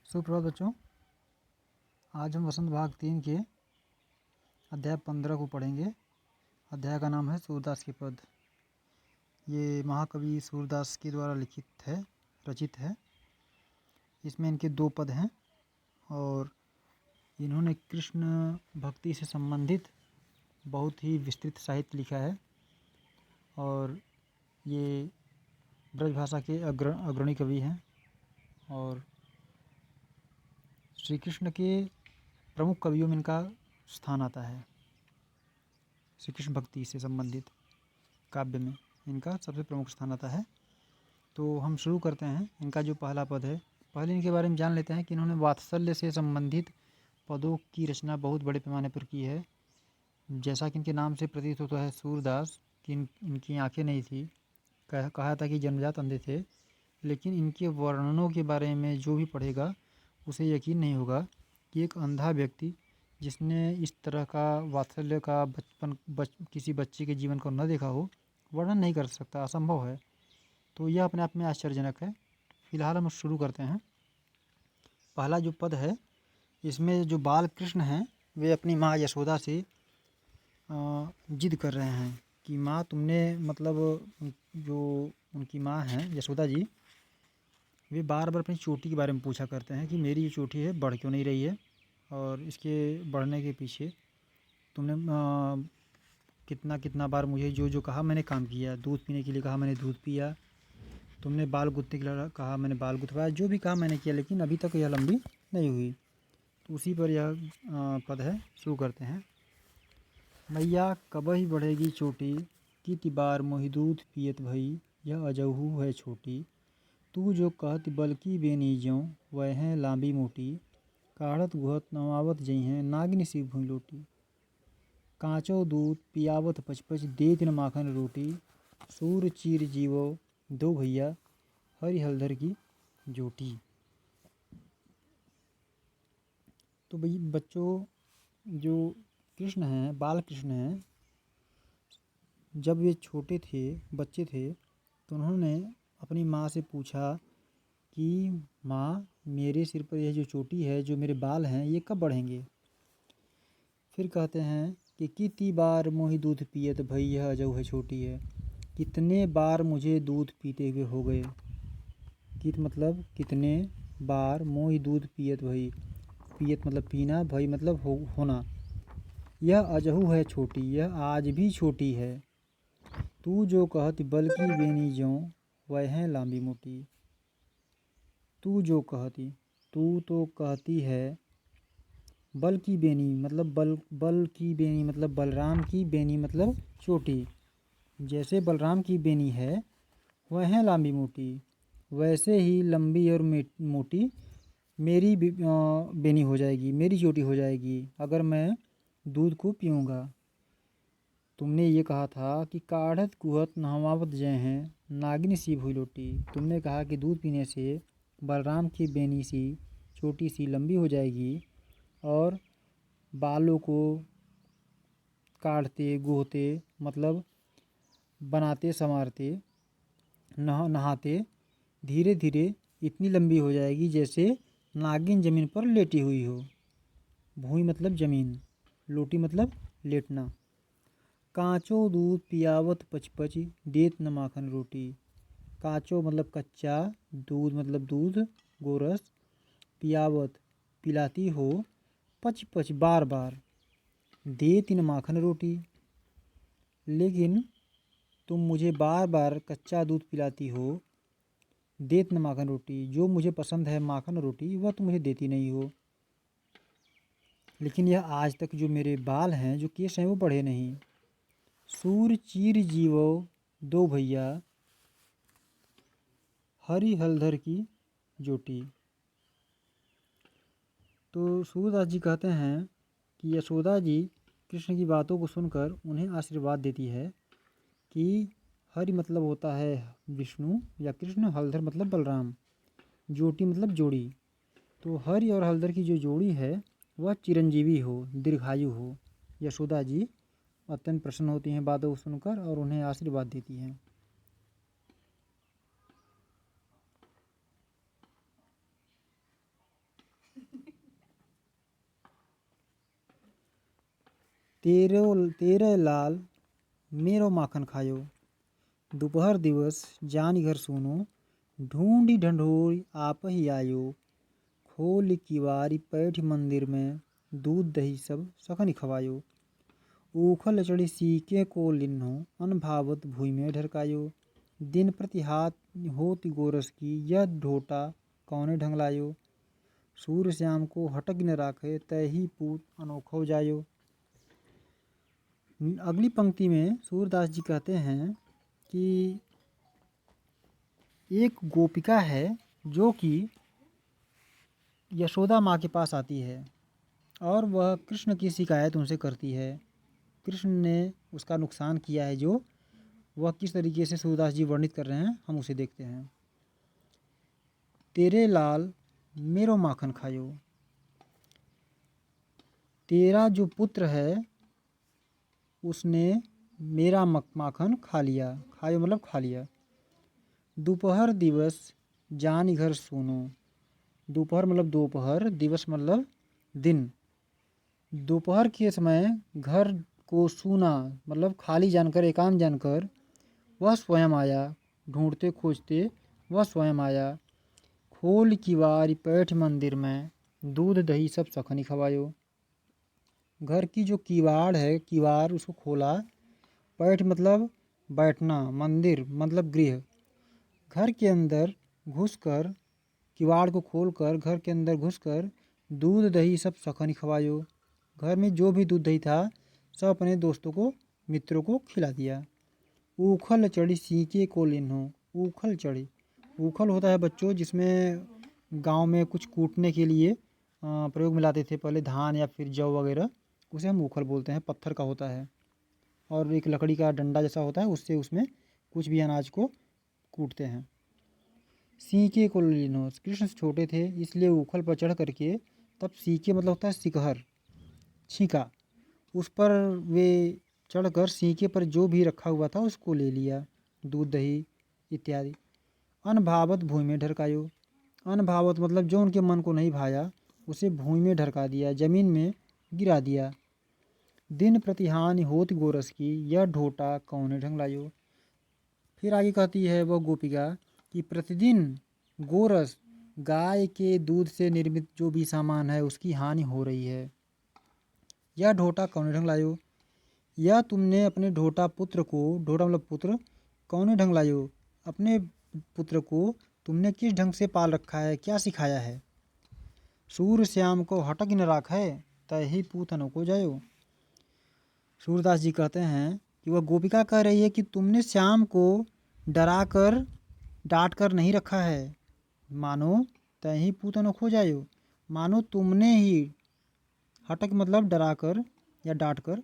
सुप्रभात बच्चों। आज हम वसंत भाग 3 के अध्याय 15 को पढ़ेंगे। अध्याय का नाम है सूरदास के पद। ये महाकवि सूरदास के द्वारा लिखित है, रचित है। इसमें इनके 2 पद हैं और इन्होंने कृष्ण भक्ति से संबंधित बहुत ही विस्तृत साहित्य लिखा है और ये ब्रजभाषा के अग्रणी कवि हैं और श्री कृष्ण के प्रमुख कवियों में इनका स्थान आता है। श्री कृष्ण भक्ति से संबंधित काव्य में इनका सबसे प्रमुख स्थान आता है। तो हम शुरू करते हैं। इनका जो पहला पद है, पहले इनके बारे में जान लेते हैं कि इन्होंने वात्सल्य से संबंधित पदों की रचना बहुत बड़े पैमाने पर की है। जैसा कि इनके नाम से प्रतीत होता है सूरदास, कि इनकी आंखें नहीं थी, कहा था कि जन्मजात अंधे थे, लेकिन इनके वर्णनों के बारे में जो भी पढ़ेगा उसे यकीन नहीं होगा कि एक अंधा व्यक्ति जिसने इस तरह का वात्सल्य का किसी बच्चे के जीवन को न देखा हो, वर्णन नहीं कर सकता, असंभव है। तो यह अपने आप में आश्चर्यजनक है। फिलहाल हम शुरू करते हैं। पहला जो पद है, इसमें जो बाल कृष्ण हैं वे अपनी माँ यशोदा से जिद कर रहे हैं कि माँ तुमने मतलब जो उनकी माँ हैं यशोदा जी, वे बार बार अपनी चोटी के बारे में पूछा करते हैं कि मेरी जो चोटी है बढ़ क्यों नहीं रही है और इसके बढ़ने के पीछे तुमने कितना कितना बार मुझे जो जो कहा मैंने काम किया। दूध पीने के लिए कहा मैंने दूध पिया, तुमने बाल गुथने के लिए कहा मैंने बाल गुथवाया, जो भी कहा मैंने किया, लेकिन अभी तक यह लंबी नहीं हुई। तो उसी पर यह पद है। शुरू करते हैं। मैया कबही बढ़ेगी चोटी, किति बार मोहि दूध पियत भई, यह अजहू है छोटी। तू जो कहत बल्कि बेनी ज्यों, वह है लांबी मोटी। काढ़त गुहत नवावत जई हैं, नागिन सी भूई लोटी। काँचो दूध पियावत पचपच, देत न माखन रोटी। सूर चीर जीवो दो भैया, हरि हलधर की जोटी। तो भाई बच्चों, जो कृष्ण हैं, बाल कृष्ण हैं, जब वे छोटे थे, बच्चे थे, तो उन्होंने अपनी माँ से पूछा कि माँ मेरे सिर पर यह जो चोटी है, जो मेरे बाल हैं, ये कब बढ़ेंगे। फिर कहते हैं कि कितनी बार मोहि दूध पियत भई, यह अजऊ है छोटी है। कितने बार मुझे दूध पीते हुए हो गए। कित मतलब कितने बार, मोहि दूध पियत भई, पियत मतलब पीना, भई मतलब होना। यह अजहू है छोटी, यह आज भी छोटी है। तू जो कहत बल्कि बेनी ज्यों, वह है लांबी मोटी। तू जो कहती, तू तो कहती है, बल की बेनी मतलब बल की बेनी मतलब बलराम की बेनी मतलब चोटी। जैसे बलराम की बेनी है वह है लांबी मोटी, वैसे ही लंबी और मोटी मेरी बेनी हो जाएगी, मेरी चोटी हो जाएगी अगर मैं दूध को पीऊँगा। तुमने ये कहा था कि काढ़त कुहत नहवावत जय हैं, नागिन सी भूई लोटी। तुमने कहा कि दूध पीने से बलराम की बेनी सी छोटी सी लंबी हो जाएगी और बालों को काढ़ते गुहते मतलब बनाते संवारते नहाते धीरे धीरे इतनी लंबी हो जाएगी जैसे नागिन ज़मीन पर लेटी हुई हो। भूई मतलब ज़मीन, लोटी मतलब लेटना। काँचो दूध पियावत पचपच, देत न माखन रोटी। काँचो मतलब कच्चा, दूध मतलब दूध गोरस, पियावत पिलाती हो, पच पच बार बार, देत न माखन रोटी। लेकिन तुम मुझे बार बार कच्चा दूध पिलाती हो, देत न माखन रोटी, जो मुझे पसंद है माखन रोटी वह तुम मुझे देती नहीं हो। लेकिन यह आज तक जो मेरे बाल हैं, जो केस हैं, वो बढ़े नहीं। सूर चीर जीवो दो भैया, हरि हलधर की जोटी। तो सूरदास जी कहते हैं कि यशोदा जी कृष्ण की बातों को सुनकर उन्हें आशीर्वाद देती है कि हरि मतलब होता है विष्णु या कृष्ण, हलधर मतलब बलराम, जोटी मतलब जोड़ी। तो हरि और हलधर की जो जोड़ी है वह चिरंजीवी हो, दीर्घायु हो। यशोदा जी अत्यंत प्रसन्न होती हैं बातों को सुनकर और उन्हें आशीर्वाद देती हैं। तेरे लाल मेरो माखन खायो, दोपहर दिवस जान घर सुनो, ढूंढी ढंढोरी आप ही आयो, खोल किवारी पैठ मंदिर में, दूध दही सब सखनी खवायो, ऊखल चढ़ी सीके को लिन्हो, अनभावत भूमि में ढरकायो, दिन प्रति हाथ होती गोरस की, यह ढोटा कौने ढंग लायो, सूर्य श्याम को हटक न राखे, तय ही पूत अनोखो जायो। अगली पंक्ति में सूरदास जी कहते हैं कि एक गोपिका है जो कि यशोदा माँ के पास आती है और वह कृष्ण की शिकायत उनसे करती है। कृष्ण ने उसका नुकसान किया है, जो वह किस तरीके से सूरदास जी वर्णित कर रहे हैं हम उसे देखते हैं। तेरे लाल मेरो माखन खायो, तेरा जो पुत्र है उसने मेरा माखन खा लिया, खायो मतलब खा लिया। दोपहर दिवस जान घर सुनो, दोपहर मतलब दोपहर, दिवस मतलब दिन। दोपहर के समय घर को सूना मतलब खाली जानकर, एकांत जानकर वह स्वयं आया, ढूंढते खोजते वह स्वयं आया, खोल किवारी पैठ मंदिर में, दूध दही सब सखनी खवायो। घर की जो किवाड़ है, किवाड़ उसको खोला, पैठ मतलब बैठना, मंदिर मतलब गृह, घर के अंदर घुसकर, किवाड़ को खोलकर घर के अंदर घुसकर दूध दही सब सखनी खवायो। घर में जो भी दूध दही था सब अपने दोस्तों को, मित्रों को खिला दिया। ऊखल चढ़ी सीके को लिन्हो, ऊखल चढ़ी, ऊखल होता है बच्चों जिसमें गांव में कुछ कूटने के लिए प्रयोग में लाते थे पहले, धान या फिर जौ वगैरह, उसे हम ऊखल बोलते हैं। पत्थर का होता है और एक लकड़ी का डंडा जैसा होता है, उससे उसमें कुछ भी अनाज को कूटते हैं। सीके को लिन्हो, कृष्ण छोटे थे इसलिए ऊखल पर चढ़ करके, तब सीके मतलब होता है सिकहर, छींका, उस पर वे चढ़कर सीके पर जो भी रखा हुआ था उसको ले लिया, दूध दही इत्यादि। अनभावत भूमि में ढरकायो, अनभावत मतलब जो उनके मन को नहीं भाया उसे भूमि में ढरका दिया, जमीन में गिरा दिया। दिन प्रतिहानि होत गोरस की, यह ढोटा कौने ढंग लायो। फिर आगे कहती है वह गोपिका कि प्रतिदिन गोरस, गाय के दूध से निर्मित जो भी सामान है उसकी हानि हो रही है। यह ढोटा कौने ढंग लायो, यह तुमने अपने ढोटा पुत्र को, ढोटा मतलब पुत्र, कौने ढंग लायो, अपने पुत्र को तुमने किस ढंग से पाल रखा है, क्या सिखाया है। सूर्य श्याम को हटक न राखे, तय ही पूतन को जायो। सूरदास जी कहते हैं कि वह गोपिका कह रही है कि तुमने श्याम को डरा कर डांट कर नहीं रखा है, मानो तय ही पूतन खो जायो, मानो तुमने ही, हटक मतलब डरा कर या डांट कर,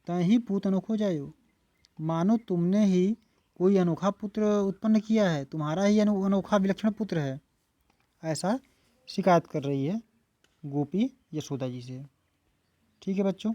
तय ही पूतन खो जायो, मानो तुमने ही कोई अनोखा पुत्र उत्पन्न किया है, तुम्हारा ही अनोखा विलक्षण पुत्र है, ऐसा शिकायत कर रही है गोपी यशोदा जी से। ठीक है बच्चों।